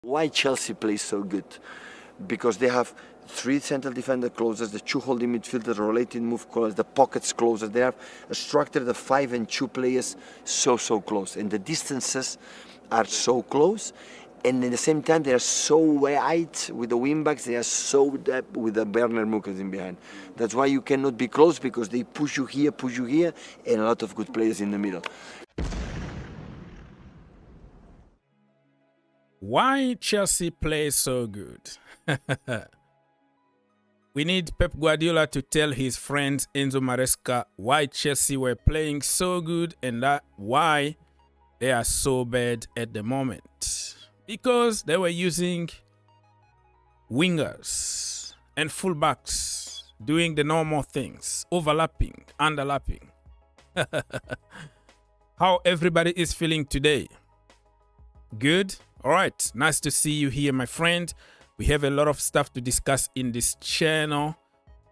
Why Chelsea plays so good? Because they have 3 central defender closers, the 2 holding midfielders, rotating move closers, the pockets closers. They have a structure of 5 and 2 players so close, and the distances are so close, and at the same time they are so wide with the wingbacks. They are so deep with the Werner Muckers in behind. That's why you cannot be close, because they push you here, and a lot of good players in the middle. Why Chelsea plays so good? We need Pep Guardiola to tell his friends Enzo Maresca why Chelsea were playing so good and why they are so bad at the moment. Because they were using wingers and fullbacks, doing the normal things, overlapping, underlapping. How everybody is feeling today? Good? All right, nice to see you here, my friend. We have a lot of stuff to discuss in this channel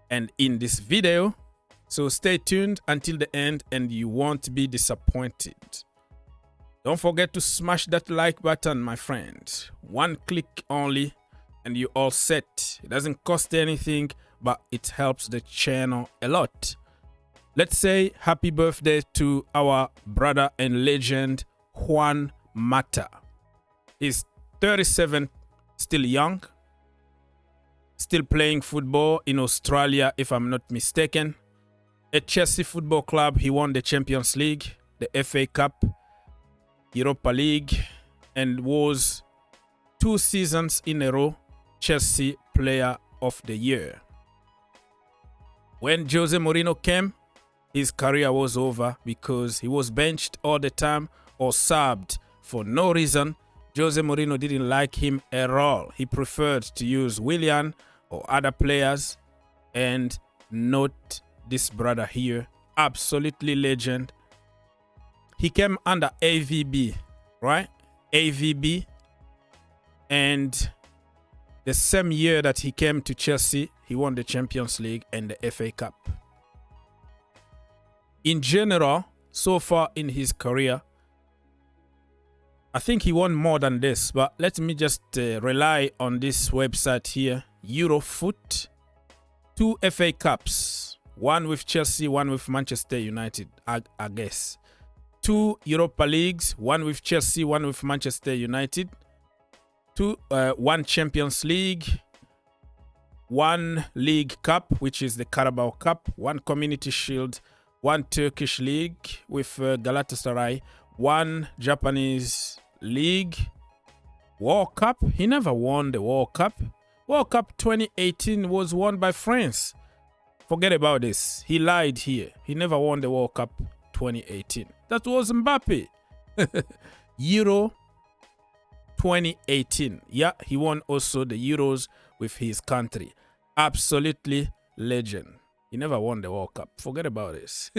and in this video. So stay tuned until the end and you won't be disappointed. Don't forget to smash that like button, my friend. 1 click only and you're all set. It doesn't cost anything, but it helps the channel a lot. Let's say happy birthday to our brother and legend, Juan Mata. He's 37, still young, still playing football in Australia, if I'm not mistaken. At Chelsea Football Club, he won the Champions League, the FA Cup, Europa League, and was 2 seasons in a row Chelsea Player of the Year. When Jose Mourinho came, his career was over because he was benched all the time or subbed for no reason. Jose Mourinho didn't like him at all. He preferred to use Willian or other players, and not this brother here. Absolutely legend. He came under AVB, right? AVB. And the same year that he came to Chelsea, he won the Champions League and the FA Cup. In general, so far in his career, I think he won more than this, but let me just rely on this website here, Eurofoot. 2 FA Cups, 1 with Chelsea, 1 with Manchester United, I guess. 2 Europa Leagues, 1 with Chelsea, 1 with Manchester United. 1 Champions League, 1 League Cup, which is the Carabao Cup, 1 Community Shield, 1 Turkish League with Galatasaray, 1 Japanese League, World Cup. He never won the World Cup. World Cup 2018 was won by France. Forget about this. He lied here. He never won the World Cup 2018. That was Mbappe. Euro 2018. Yeah, he won also the Euros with his country. Absolutely legend. He never won the World Cup. Forget about this.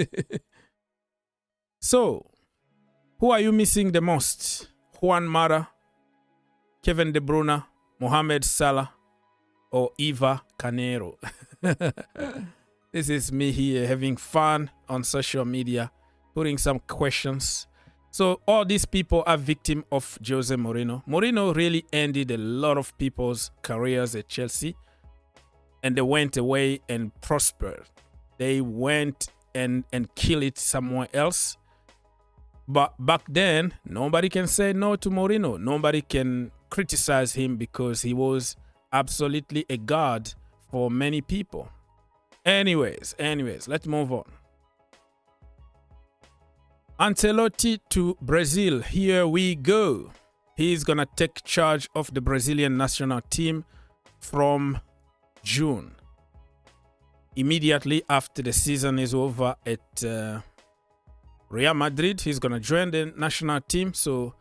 So, who are you missing the most? Juan Mata, Kevin De Bruyne, Mohamed Salah, or Eva Canero? This is me here having fun on social media, putting some questions. So all these people are victims of Jose Mourinho. Mourinho really ended a lot of people's careers at Chelsea, and they went away and prospered. They went and killed it somewhere else. But back then, nobody can say no to Mourinho. Nobody can criticize him because he was absolutely a god for many people. Anyways, let's move on. Ancelotti to Brazil. Here we go. He's going to take charge of the Brazilian national team from June. Immediately after the season is over at Real Madrid, he's going to join the national team. So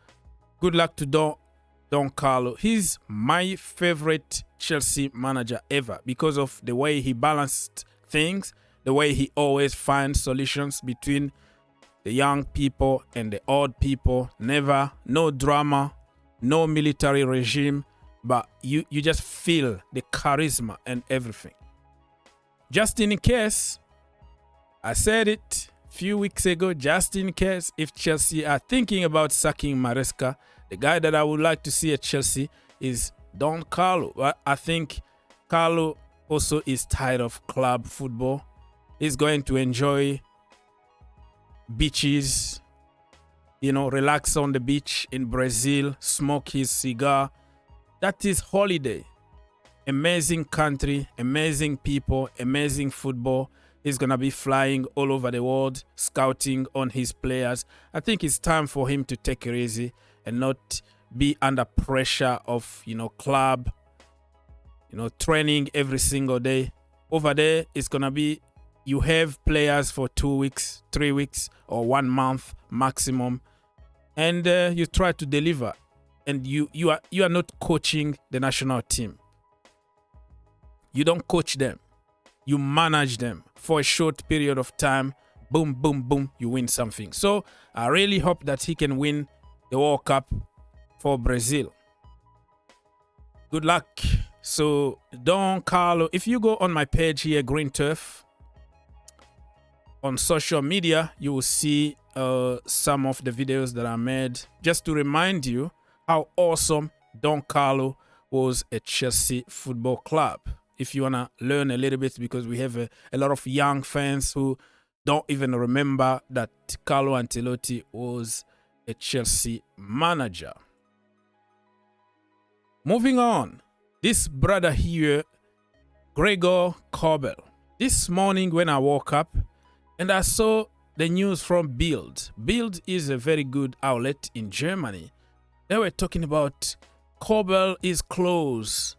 good luck to Don Carlo. He's my favorite Chelsea manager ever because of the way he balanced things, the way he always finds solutions between the young people and the old people. Never, no drama, no military regime, but you just feel the charisma and everything. Just in case, I said it few weeks ago, just in case if Chelsea are thinking about sacking Maresca, the guy that I would like to see at Chelsea is Don Carlo. I think Carlo also is tired of club football. He's going to enjoy beaches, relax on the beach in Brazil, smoke his cigar. That is holiday. Amazing country, amazing people, amazing football. He's going to be flying all over the world, scouting on his players. I think it's time for him to take it easy and not be under pressure of, club, training every single day. Over there, it's going to be, you have players for 2 weeks, 3 weeks, or 1 month maximum. And you try to deliver. And you are not coaching the national team. You don't coach them. You manage them for a short period of time. Boom, boom, boom, you win something. So I really hope that he can win the World Cup for Brazil. Good luck. So Don Carlo, if you go on my page here, Green Turf, on social media, you will see some of the videos that I made just to remind you how awesome Don Carlo was at Chelsea Football Club. If you want to learn a little bit, because we have a lot of young fans who don't even remember that Carlo Ancelotti was a Chelsea manager. Moving on, this brother here, Gregor Kobel. This morning when I woke up and I saw the news from Bild. Bild is a very good outlet in Germany. They were talking about Kobel is close.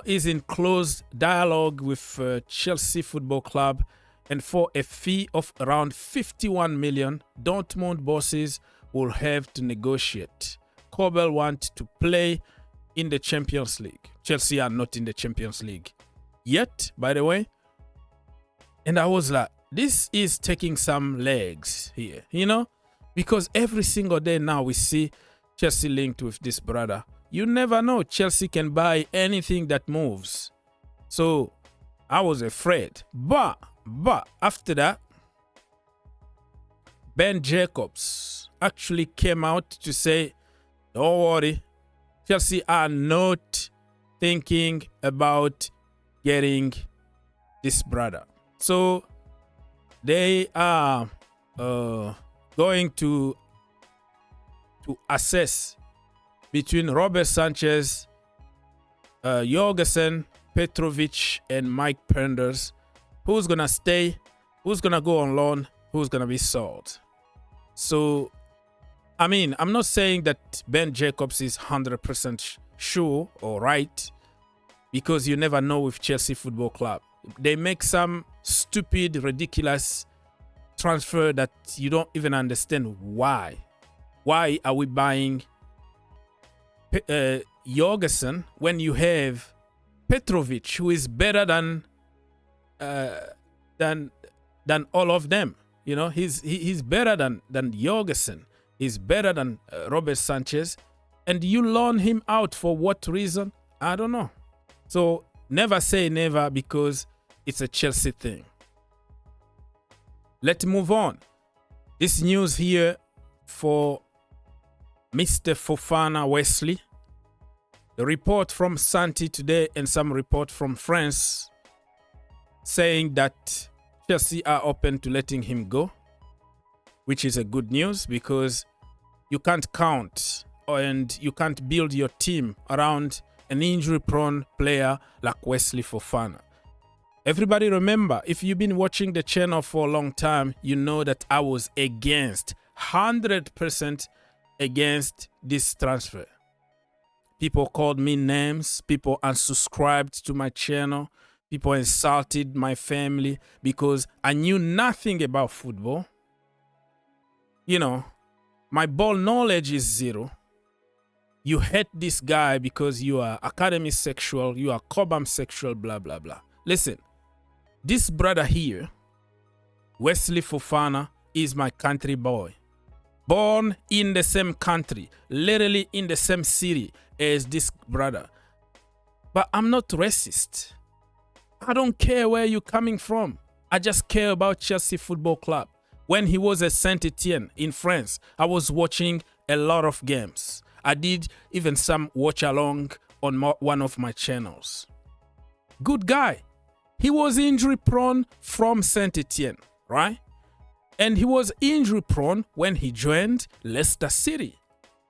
Is in close dialogue with Chelsea Football Club, and for a fee of around 51 million, Dortmund bosses will have to negotiate. Kobel wants to play in the Champions League. Chelsea are not in the Champions League yet, by the way. And I was like, this is taking some legs here, because every single day now we see Chelsea linked with this brother. You never know. Chelsea can buy anything that moves. So I was afraid. But after that, Ben Jacobs actually came out to say, don't worry, Chelsea are not thinking about getting this brother. So they are going to assess between Robert Sanchez, Jorgensen, Petrovic, and Mike Penders, who's going to stay, who's going to go on loan, who's going to be sold. So, I'm not saying that Ben Jacobs is 100% sure or right, because you never know with Chelsea Football Club. They make some stupid, ridiculous transfer that you don't even understand why. Why are we buying Jorgensen when you have Petrovic, who is better than all of them? He's better than Jorgensen. He's better than Robert Sanchez, and you loan him out for what reason? I don't know. So never say never, because it's a Chelsea thing. Let's move on. This news here for Mr. Fofana Wesley. The report from Santi today and some report from France saying that Chelsea are open to letting him go, which is a good news, because you can't count and you can't build your team around an injury-prone player like Wesley Fofana. Everybody remember, if you've been watching the channel for a long time, you know that I was against, 100% against this transfer. People called me names. People unsubscribed to my channel. People insulted my family because I knew nothing about football. My ball knowledge is zero. You hate this guy because you are academy sexual, you are Cobham sexual, blah, blah, blah. Listen, this brother here, Wesley Fofana, is my country boy. Born in the same country, literally in the same city as this brother. But I'm not racist. I don't care where you're coming from. I just care about Chelsea Football Club. When he was at Saint-Etienne in France, I was watching a lot of games. I did even some watch along on one of my channels. Good guy. He was injury prone from Saint Etienne, right? And he was injury prone when he joined Leicester City.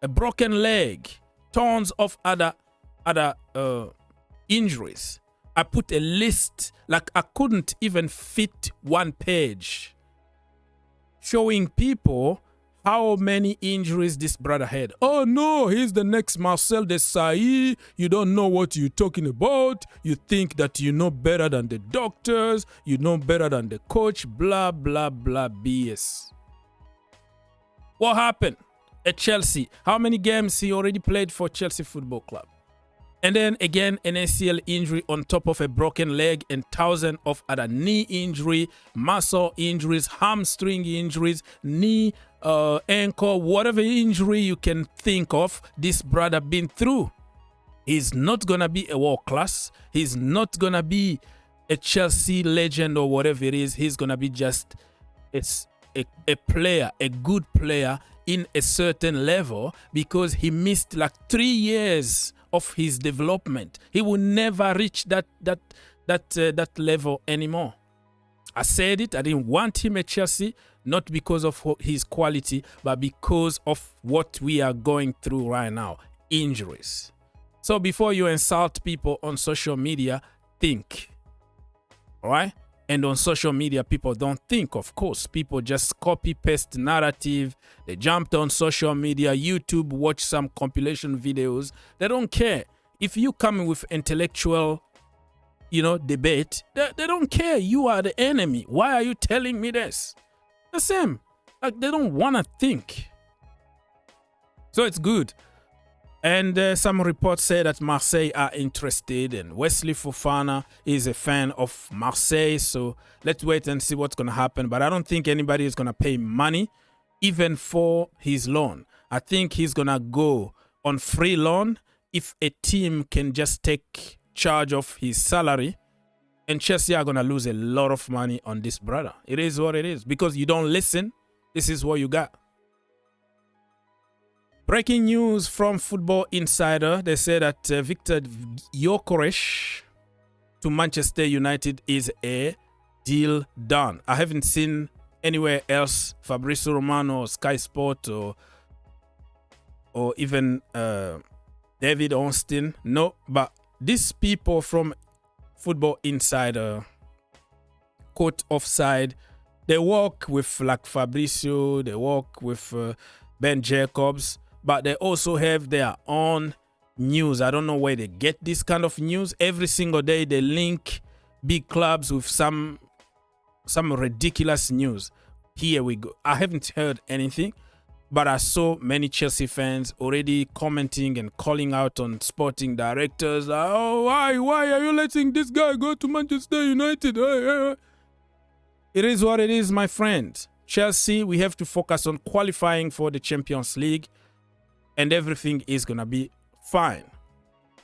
A broken leg, tons of other injuries. I put a list, like I couldn't even fit one page, showing people how many injuries this brother had. Oh no, he's the next Marcel Desailly. You don't know what you're talking about. You think that you know better than the doctors. You know better than the coach. Blah, blah, blah, BS. What happened at Chelsea? How many games he already played for Chelsea Football Club? And then again, an ACL injury on top of a broken leg and thousands of other knee injury, muscle injuries, hamstring injuries, knee, ankle, whatever injury you can think of, this brother been through. He's not going to be a world class. He's not going to be a Chelsea legend or whatever it is. He's going to be just a player, a good player in a certain level, because he missed like 3 years of his development. He will never reach that level anymore. I said it. I didn't want him at Chelsea, not because of his quality, but because of what we are going through right now, injuries. So before you insult people on social media, think. All right? And on social media, people don't think, of course. People just copy-paste narrative. They jumped on social media, YouTube, watch some compilation videos. They don't care. If you come with intellectual, debate, they don't care. You are the enemy. Why are you telling me this? The same. Like, they don't want to think. So it's good. And some reports say that Marseille are interested, and Wesley Fofana is a fan of Marseille. So let's wait and see what's going to happen. But I don't think anybody is going to pay money even for his loan. I think he's going to go on free loan if a team can just take charge of his salary. And Chelsea are going to lose a lot of money on this brother. It is what it is. Because you don't listen, this is what you got. Breaking news from Football Insider. They say that Victor Gyokeres to Manchester United is a deal done. I haven't seen anywhere else, Fabrizio Romano or Sky Sport or even David Ornstein. No, but these people from Football Insider, quote offside, they work with like Fabrizio, they work with Ben Jacobs. But they also have their own news. I don't know where they get this kind of news. Every single day they link big clubs with some ridiculous news. Here we go. I haven't heard anything, but I saw many Chelsea fans already commenting and calling out on sporting directors. Oh, why are you letting this guy go to Manchester United? It is what it is, my friend. Chelsea, we have to focus on qualifying for the Champions League. And everything is going to be fine.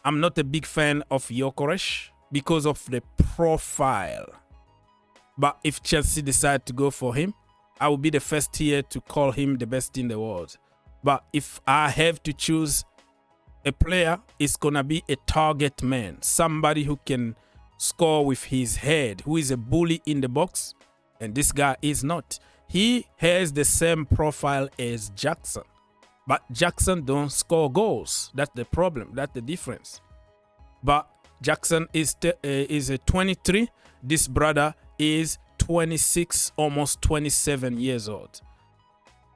I'm not a big fan of Gyokeres because of the profile. But if Chelsea decide to go for him, I will be the first here to call him the best in the world. But if I have to choose a player, it's going to be a target man. Somebody who can score with his head, who is a bully in the box. And this guy is not. He has the same profile as Jackson. But Jackson don't score goals. That's the problem. That's the difference. But Jackson is 23. This brother is 26, almost 27 years old.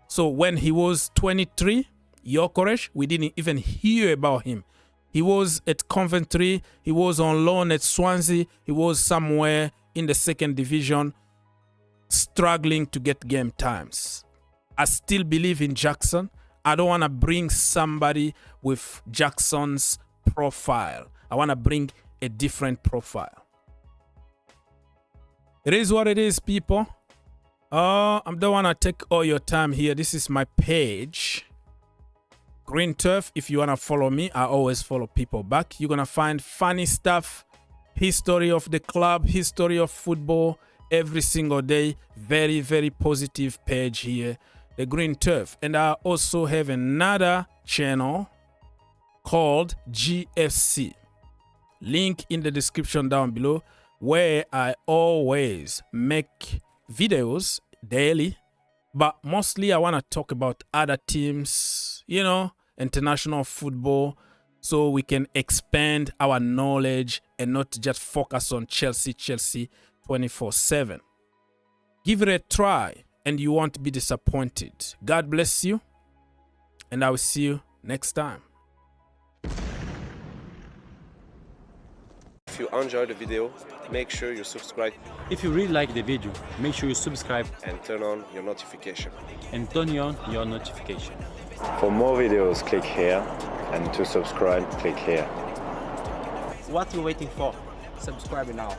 So when he was 23, Gyokeres, we didn't even hear about him. He was at Coventry. He was on loan at Swansea. He was somewhere in the second division, struggling to get game times. I still believe in Jackson. I don't want to bring somebody with Jackson's profile. I want to bring a different profile. It is what it is, people. I don't want to take all your time here. This is my page. Green Turf. If you want to follow me, I always follow people back. You're going to find funny stuff, history of the club, history of football every single day. Very, very positive page here. The Green Turf. And I also have another channel called GFC. Link in the description down below, where I always make videos daily, but mostly I want to talk about other teams, you know, international football, so we can expand our knowledge and not just focus on Chelsea 24/7. Give it a try and you won't be disappointed. God bless you, and I will see you next time. If you enjoyed the video, make sure you subscribe If you really like the video, make sure you subscribe and turn on your notification. and turn on your notification. For more videos, click here, and to subscribe, click here. What are you waiting for? Subscribe now.